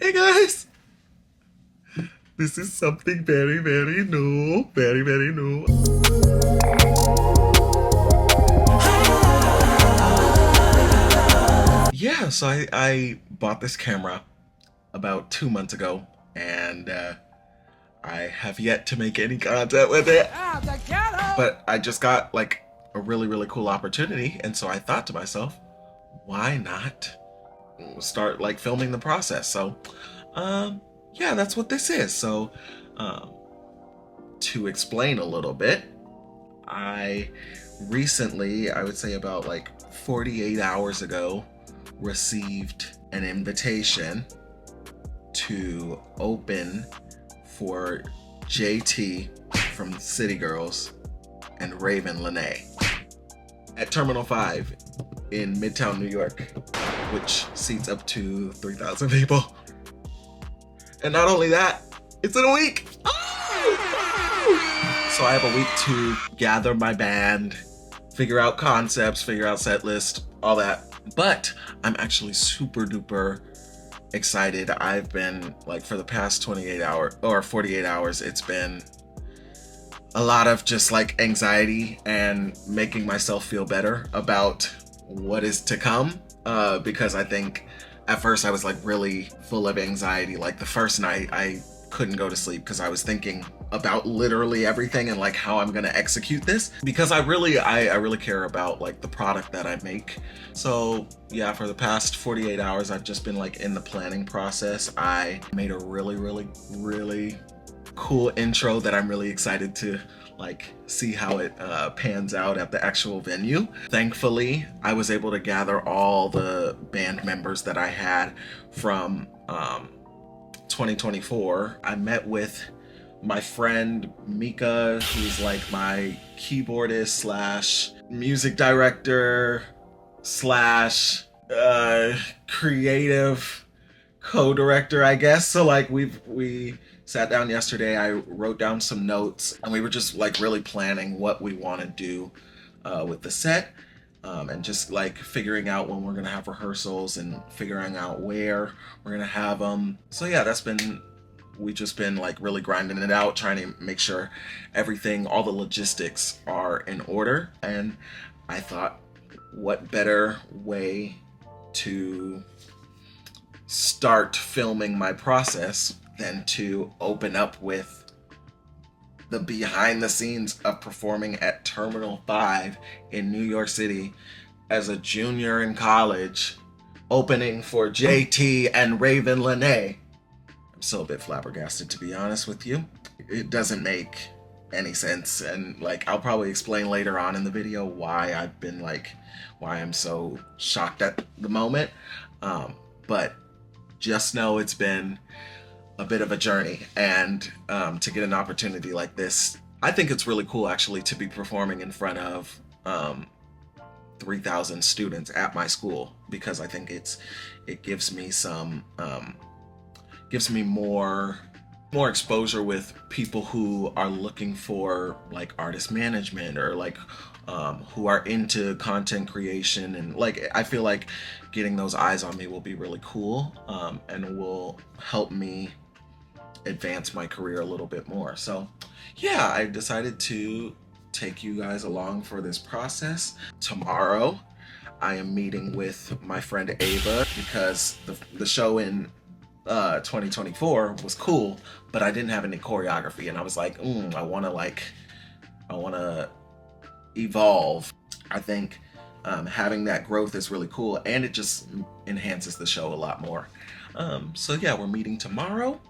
Hey guys! This is something very, very new. Very, very new. Yeah, so I bought this camera about 2 months ago, and I have yet to make any content with it. But I just got like a really, really cool opportunity, and so I thought to myself, why not start like filming the process? So yeah, that's what this is. So to explain a little bit, I recently, I would say about like 48 hours ago, received an invitation to open for JT from City Girls and Ravyn Lenae at Terminal 5 in Midtown New York, which seats up to 3,000 people. And not only that, it's in a week. So I have a week to gather my band, figure out concepts, figure out set list, all that. But I'm actually super duper excited. I've been like, for the past 28 hours or 48 hours, it's been a lot of just like anxiety and making myself feel better about what is to come. Because I think at first I was like really full of anxiety. Like the first night I couldn't go to sleep because I was thinking about literally everything and like how I'm gonna execute this, because I really care about like the product that I make. So yeah, for the past 48 hours I've just been like in the planning process. I made a really cool intro that I'm really excited to like see how it pans out at the actual venue. Thankfully, I was able to gather all the band members that I had from 2024. I met with my friend Mika, who's like my keyboardist slash music director slash creative co-director, I guess. So like we sat down yesterday, I wrote down some notes, and we were just like really planning what we want to do with the set, and just like figuring out when we're gonna have rehearsals and figuring out where we're gonna have them. So yeah, we've just been like really grinding it out, trying to make sure everything, all the logistics are in order. And I thought, what better way to start filming my process than to open up with the behind the scenes of performing at Terminal 5 in New York City as a junior in college, opening for JT and Ravyn Lenae. I'm still a bit flabbergasted, to be honest with you. It doesn't make any sense, and like I'll probably explain later on in the video why I'm so shocked at the moment. But just know it's been a bit of a journey, and to get an opportunity like this, I think it's really cool actually to be performing in front of 3,000 students at my school, because I think it gives me some more exposure with people who are looking for like artist management, or like who are into content creation, and like I feel like getting those eyes on me will be really cool, and will help me advance my career a little bit more. So yeah, I decided to take you guys along for this process. Tomorrow I am meeting with my friend Ava, because the show in 2024 was cool, but I didn't have any choreography, and I was like, I want to evolve. I think having that growth is really cool, and it just enhances the show a lot more. So yeah, we're meeting tomorrow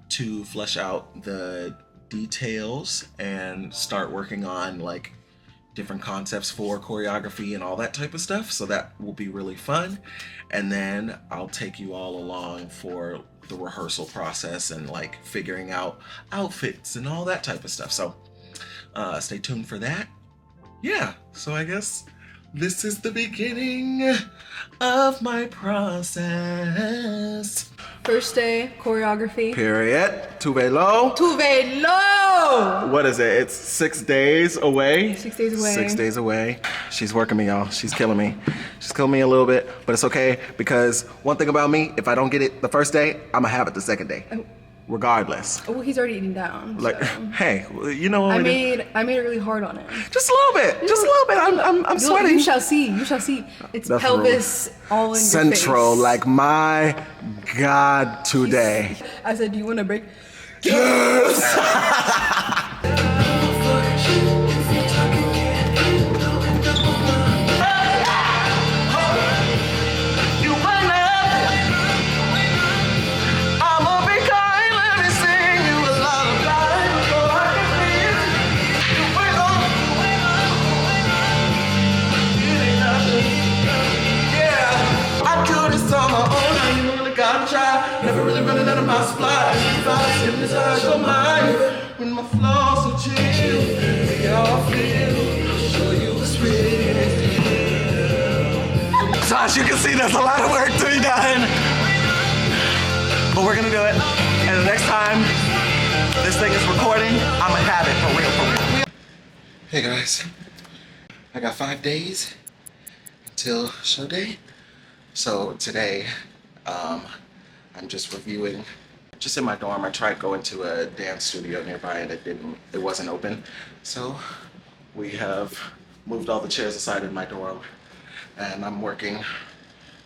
to flesh out the details and start working on like different concepts for choreography and all that type of stuff. So that will be really fun. And then I'll take you all along for the rehearsal process and like figuring out outfits and all that type of stuff. So stay tuned for that. Yeah, so I guess this is the beginning of my process. First day, choreography. Period. Tu velo. Tu velo! No! What is it? It's 6 days away? 6 days away. 6 days away. She's working me, y'all. She's killing me. She's killing me a little bit, but it's okay because one thing about me, if I don't get it the first day, I'm gonna have it the second day. Oh. Regardless. Oh, well, he's already eating down. Like, so. hey, you know what I made it really hard on him. Just a little bit. Just a little bit. I'm sweating. You shall see. You shall see. It's That's pelvis all in Central, your face. like my God today. I said, do you want to break? Yes! Never really running out of my spot. If I hypnotize your mind when my flaws are chill, we all feel. Show you what's real. So as you can see, there's a lot of work to be done, but we're gonna do it. And the next time this thing is recording, I'm gonna have it for real, for real. Hey guys, I got 5 days until show day. So today, I'm just reviewing. Just in my dorm, I tried going to a dance studio nearby and it wasn't open. So we have moved all the chairs aside in my dorm and I'm working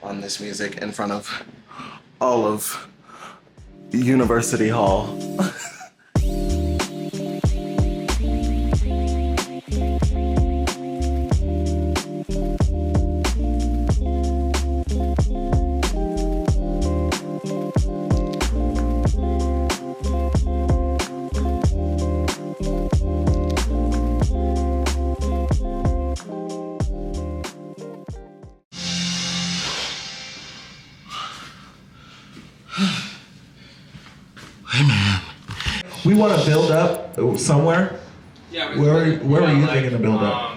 on this music in front of all of University Hall. Hey man, we want to build up somewhere. Yeah. Where are you thinking to build up?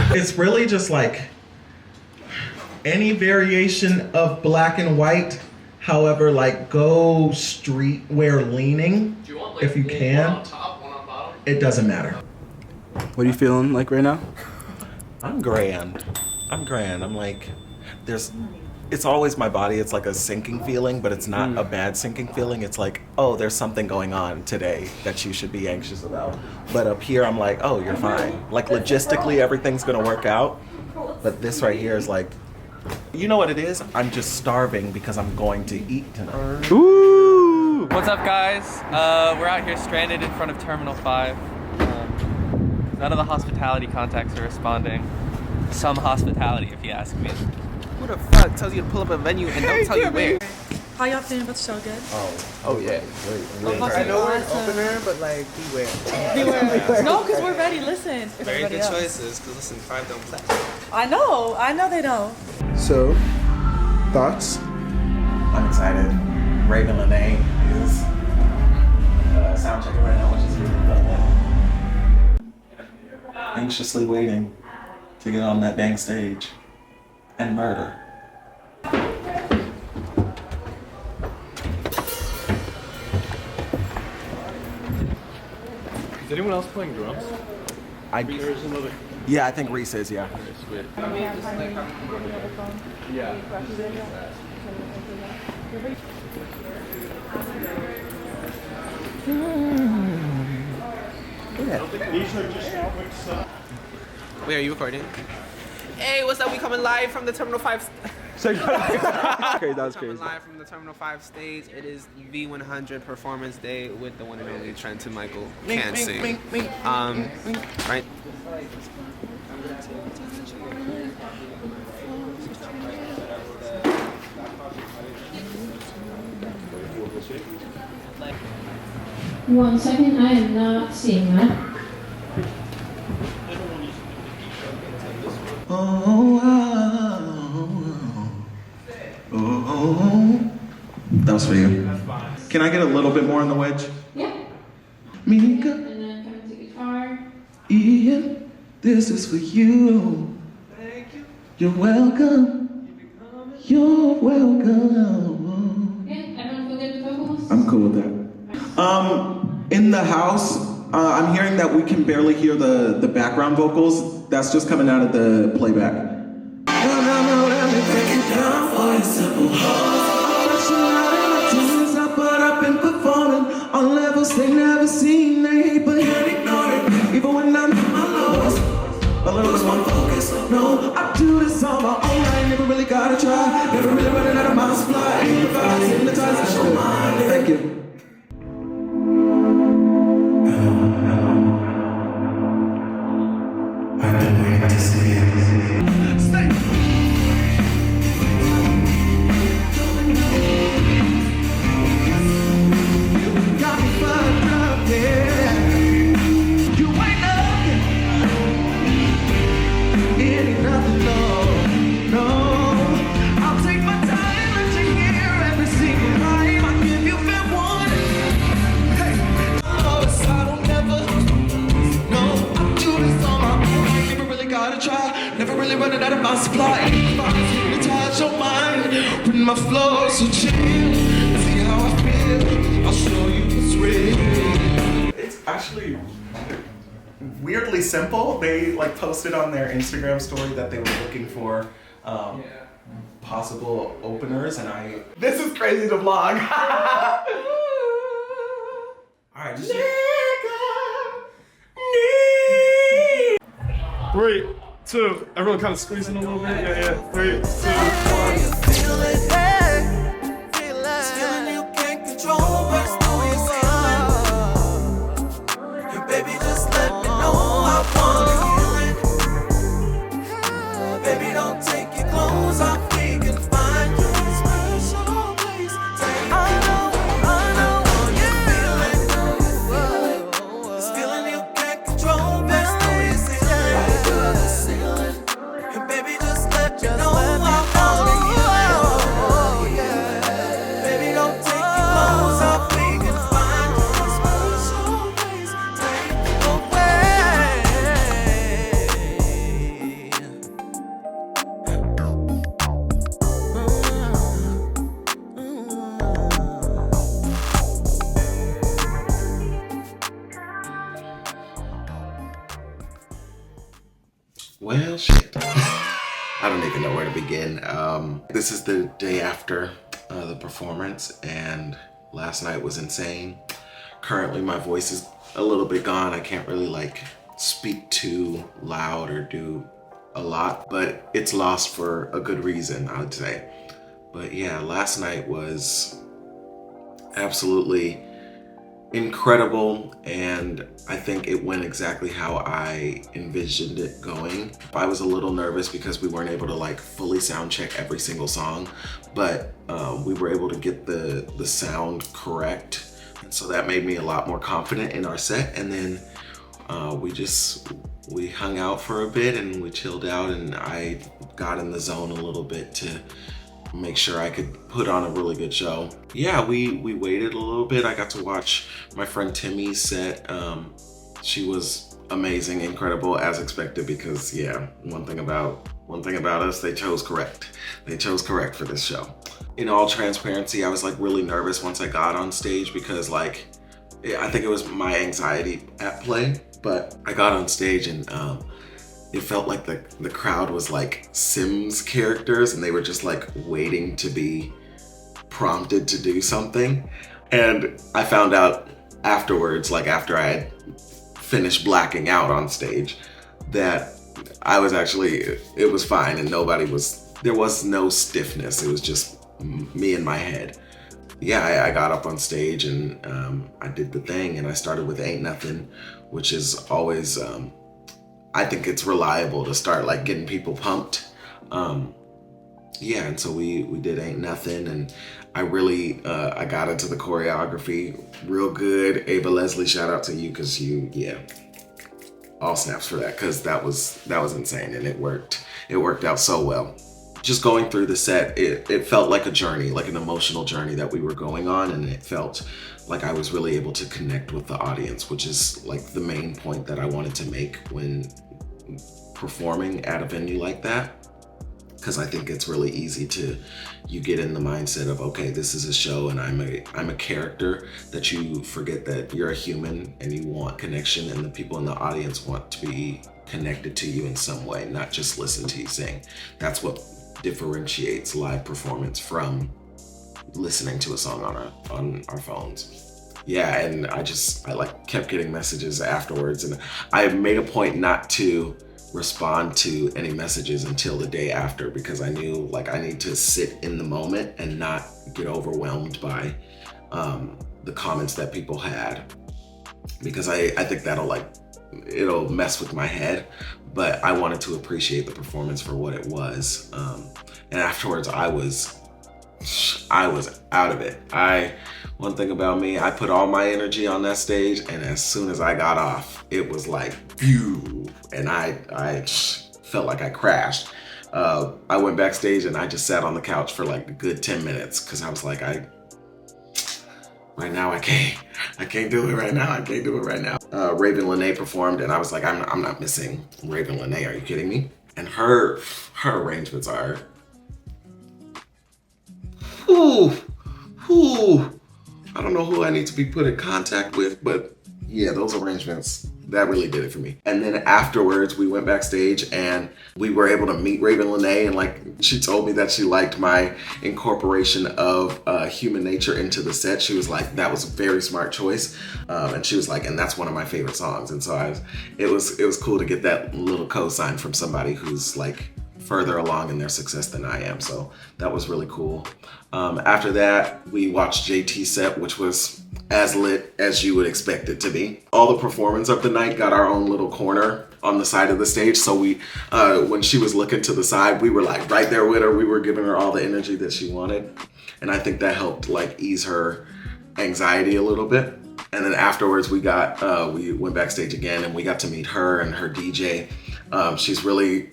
It's really just like any variation of black and white. However, like go streetwear leaning if you can. It doesn't matter. What are you feeling like right now? I'm grand. I'm like, it's always my body. It's like a sinking feeling, but it's not a bad sinking feeling. It's like, oh, there's something going on today that you should be anxious about. But up here, I'm like, oh, you're fine. Like logistically, everything's gonna work out. But this right here is like, you know what it is? I'm just starving because I'm going to eat tonight. Ooh! What's up, guys? We're out here stranded in front of Terminal 5. None of the hospitality contacts are responding. Some hospitality, if you ask me. Who the fuck tells you to pull up a venue and don't tell you where? How y'all feeling about the show? Good? Oh yeah. I know we're opener, but like beware. No, because we're ready. Listen. if Very everybody good else. choices, because listen, 5 don't play. I know they don't. So, thoughts? I'm excited. Ravyn Lenae is sound checking right now, which is really fun. Anxiously waiting to get on that dang stage and murder. Is anyone else playing drums? Yeah, I think Reese is, yeah. Wait, are you recording? Hey, what's up? We coming live from the Terminal 5. Crazy, that was Coming crazy. live from the Terminal 5 stage. It is V100 Performance Day with the one and only Trenton Michael. Can't sing. Right? One second, I am not seeing that. That was for you. Can I get a little bit more on the wedge? Yeah. Mika, And then come into guitar. Ian, this is for you. You're welcome. You're welcome. Yeah, everyone feel good with vocals? I'm cool with that. In the house, I'm hearing that we can barely hear the background vocals. That's just coming out of the playback. On levels they never seen, they hate but can't ignore it. Even when I'm in my lowest, a little bit more focus. No, I do this on my own. I never really gotta try. Never really running out of my supply. Improvise, hypnotize, I show mine. Thank you. I've been waiting to see you. Stay. Never really running out of my supply. Hypnotize your mind with my flow, so chill. See how I feel. I'll show you what's real. It's actually weirdly simple. They like posted on their Instagram story that they were looking for possible openers, and this is crazy to vlog. All right, just 3, 2, everyone kind of squeezing a little bit. Yeah. 3, 2, 1. Well, shit. I don't even know where to begin. This is the day after the performance, and last night was insane. Currently, my voice is a little bit gone. I can't really like speak too loud or do a lot, but it's lost for a good reason, I would say. But yeah, last night was absolutely incredible, and I think it went exactly how I envisioned it going. I was a little nervous because we weren't able to like fully sound check every single song, but we were able to get the sound correct, and so that made me a lot more confident in our set. And then we hung out for a bit and we chilled out, and I got in the zone a little bit to make sure I could put on a really good show. Yeah, we waited a little bit. I got to watch my friend Timmy's set. She was amazing, incredible, as expected, because yeah, one thing about us, they chose correct. They chose correct for this show. In all transparency, I was like really nervous once I got on stage because like, I think it was my anxiety at play, but I got on stage and it felt like the crowd was like Sims characters, and they were just like waiting to be prompted to do something. And I found out afterwards, like after I had finished blacking out on stage, that I was actually, it was fine, and there was no stiffness. It was just me in my head. Yeah, I got up on stage and I did the thing, and I started with Ain't Nothing, which is always I think it's reliable to start like getting people pumped. Yeah, and so we did Ain't Nothing, and I really I got into the choreography real good. Ava Leslie, shout out to you, because yeah, all snaps for that, because that was insane, and it worked out so well. Just going through the set, it felt like a journey, like an emotional journey that we were going on, and it felt like I was really able to connect with the audience, which is like the main point that I wanted to make when performing at a venue like that. Because I think it's really easy you get in the mindset of, okay, this is a show and I'm a character, that you forget that you're a human and you want connection, and the people in the audience want to be connected to you in some way, not just listen to you sing. That's what differentiates live performance from listening to a song on our phones. Yeah, and I like kept getting messages afterwards, and I made a point not to respond to any messages until the day after, because I knew like I need to sit in the moment and not get overwhelmed by the comments that people had, because I think it'll mess with my head. But I wanted to appreciate the performance for what it was, and afterwards I was out of it. One thing about me, I put all my energy on that stage, and as soon as I got off, it was like, phew, and I felt like I crashed. I went backstage and I just sat on the couch for like a good 10 minutes, because I was like, right now I can't do it right now. I can't do it right now. Ravyn Lenae performed, and I was like, I'm not missing Ravyn Lenae. Are you kidding me? And her arrangements are, I don't know who I need to be put in contact with, but yeah, those arrangements, that really did it for me. And then afterwards, we went backstage and we were able to meet Ravyn Lenae, and like she told me that she liked my incorporation of human nature into the set. She was like, that was a very smart choice. And she was like, and that's one of my favorite songs. And so it was cool to get that little cosign from somebody who's like further along in their success than I am. So that was really cool. After that, we watched JT's set, which was as lit as you would expect it to be. All the performance of the night got our own little corner on the side of the stage. So we, when she was looking to the side, we were like right there with her. We were giving her all the energy that she wanted. And I think that helped like ease her anxiety a little bit. And then afterwards we went backstage again, and we got to meet her and her DJ. She's really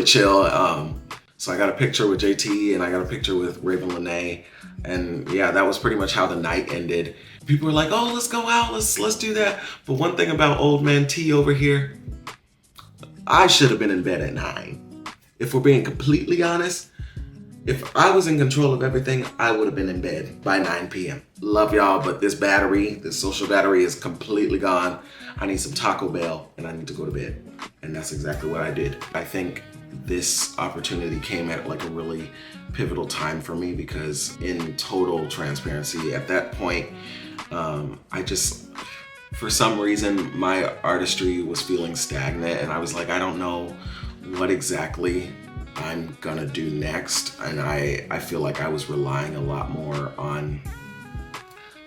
chill. So I got a picture with JT and I got a picture with Ravyn Lenae. And yeah, that was pretty much how the night ended. People were like, oh, let's go out, let's do that. But one thing about old man T over here, I should have been in bed at 9. If we're being completely honest, if I was in control of everything, I would have been in bed by 9 p.m. Love y'all, but this social battery is completely gone. I need some Taco Bell and I need to go to bed. And that's exactly what I did. I think this opportunity came at like a really pivotal time for me, because in total transparency, at that point, for some reason, my artistry was feeling stagnant, and I was like, I don't know what exactly I'm gonna do next. And I feel like I was relying a lot more on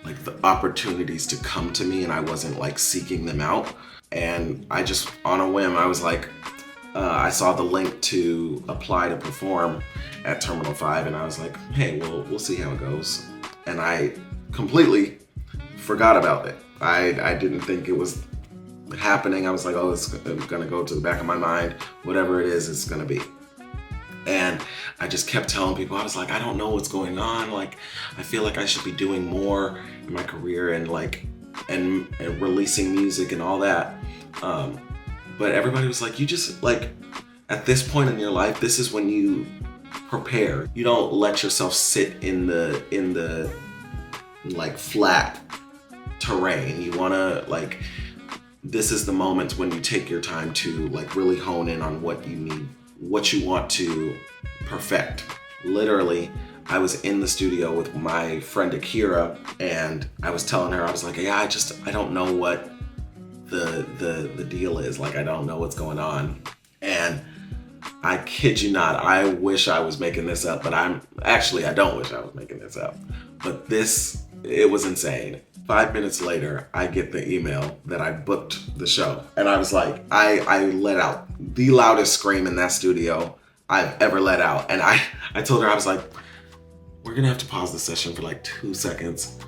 like the opportunities to come to me, and I wasn't like seeking them out. And I just, on a whim, I was like, I saw the link to apply to perform at Terminal 5, and I was like, hey, we'll see how it goes. And I completely forgot about it. I didn't think it was happening. I was like, oh, it's gonna go to the back of my mind. Whatever it is, it's gonna be. And I just kept telling people, I was like, I don't know what's going on. Like, I feel like I should be doing more in my career and like, and releasing music and all that. But everybody was like, you just like, at this point in your life, this is when you prepare. You don't let yourself sit in the like flat terrain. You wanna like, this is the moment when you take your time to like really hone in on what you need, what you want to perfect. Literally, I was in the studio with my friend Akira, and I was telling her, I was like, yeah, I don't know what the deal is. Like, I don't know what's going on. And I kid you not, I wish I was making this up, but I don't wish I was making this up. But it was insane. 5 minutes later, I get the email that I booked the show. And I was like, I let out the loudest scream in that studio I've ever let out. And I told her, I was like, we're gonna have to pause the session for like 2 seconds.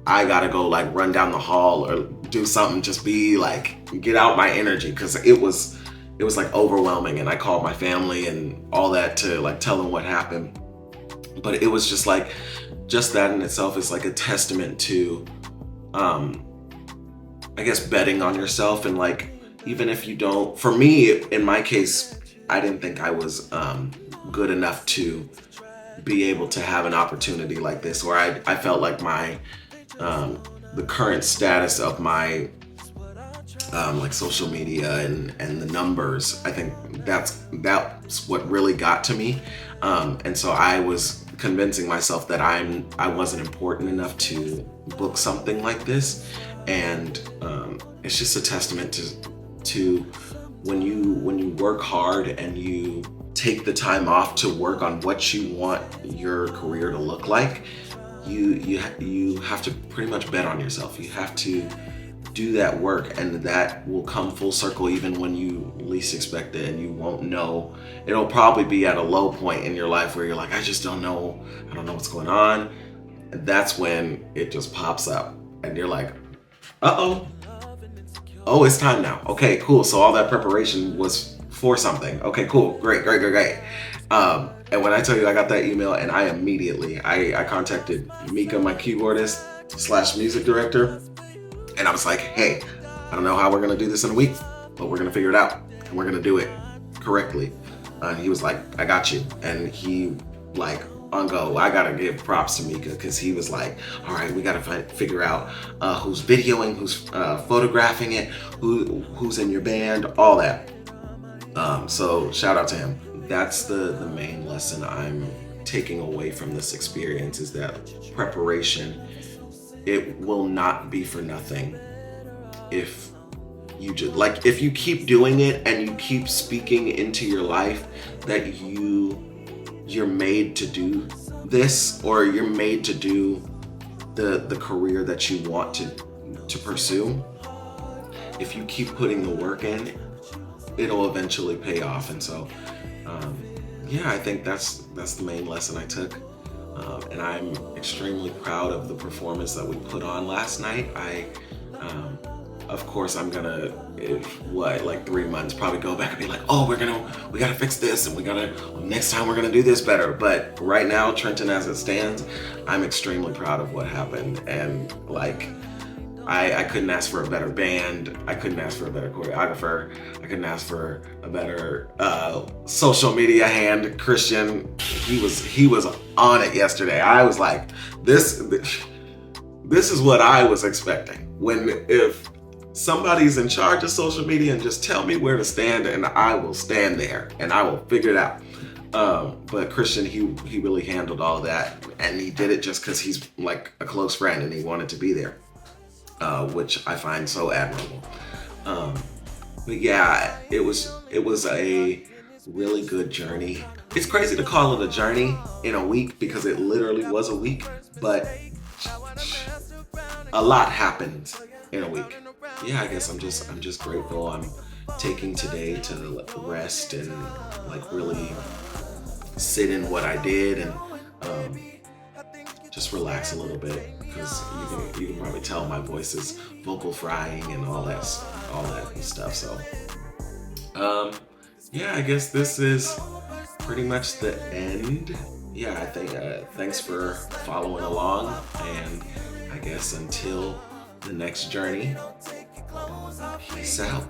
I gotta go like run down the hall or do something, just be like, get out my energy. Cause it was like overwhelming. And I called my family and all that to like tell them what happened. But it was just like, just that in itself is like a testament to, I guess, betting on yourself. And like, even if you don't, for me, in my case, I didn't think I was good enough to be able to have an opportunity like this, or I felt like my, the current status of my like social media and the numbers, I think that's what really got to me. And so I was convincing myself that I wasn't important enough to book something like this. And it's just a testament to when you work hard and you take the time off to work on what you want your career to look like, you have to pretty much bet on yourself. You have to do that work, and that will come full circle even when you least expect it, and you won't know. It'll probably be at a low point in your life where you're like, I just don't know. I don't know what's going on. And that's when it just pops up and you're like, uh-oh. Oh, it's time now. Okay, cool. So all that preparation was for something. Okay, cool. Great. And when I tell you I got that email, and I immediately, I contacted Mika, my keyboardist / music director. And I was like, hey, I don't know how we're gonna do this in a week, but we're gonna figure it out and we're gonna do it correctly. And he was like, I got you. And he like, on go, I gotta give props to Mika, because he was like, all right, we gotta figure out who's videoing, who's photographing it, who's in your band, all that. So shout out to him. That's the main lesson I'm taking away from this experience, is that preparation, it will not be for nothing. If you just like, if you keep doing it and you keep speaking into your life that you're made to do this, or you're made to do the career that you want to pursue, if you keep putting the work in, it'll eventually pay off. And so yeah, I think that's the main lesson I took. And I'm extremely proud of the performance that we put on last night. Of course, I'm gonna, like 3 months, probably go back and be like, oh, we gotta fix this, and next time we're gonna do this better. But right now, Trenton as it stands, I'm extremely proud of what happened. And like, I couldn't ask for a better band. I couldn't ask for a better choreographer. I couldn't ask for a better social media hand. Christian, he was on it yesterday. I was like, this is what I was expecting. If somebody's in charge of social media, and just tell me where to stand, and I will stand there and I will figure it out. But Christian, he really handled all that, and he did it just because he's like a close friend and he wanted to be there. Which I find so admirable. But yeah, it was a really good journey. It's crazy to call it a journey in a week, because it literally was a week, but a lot happened in a week. Yeah, I guess I'm just grateful. I'm taking today to rest and like really sit in what I did, and just relax a little bit, because you can probably tell my voice is vocal frying and all that stuff. So yeah, I guess this is pretty much the end. Yeah, I think thanks for following along, and I guess until the next journey, peace out.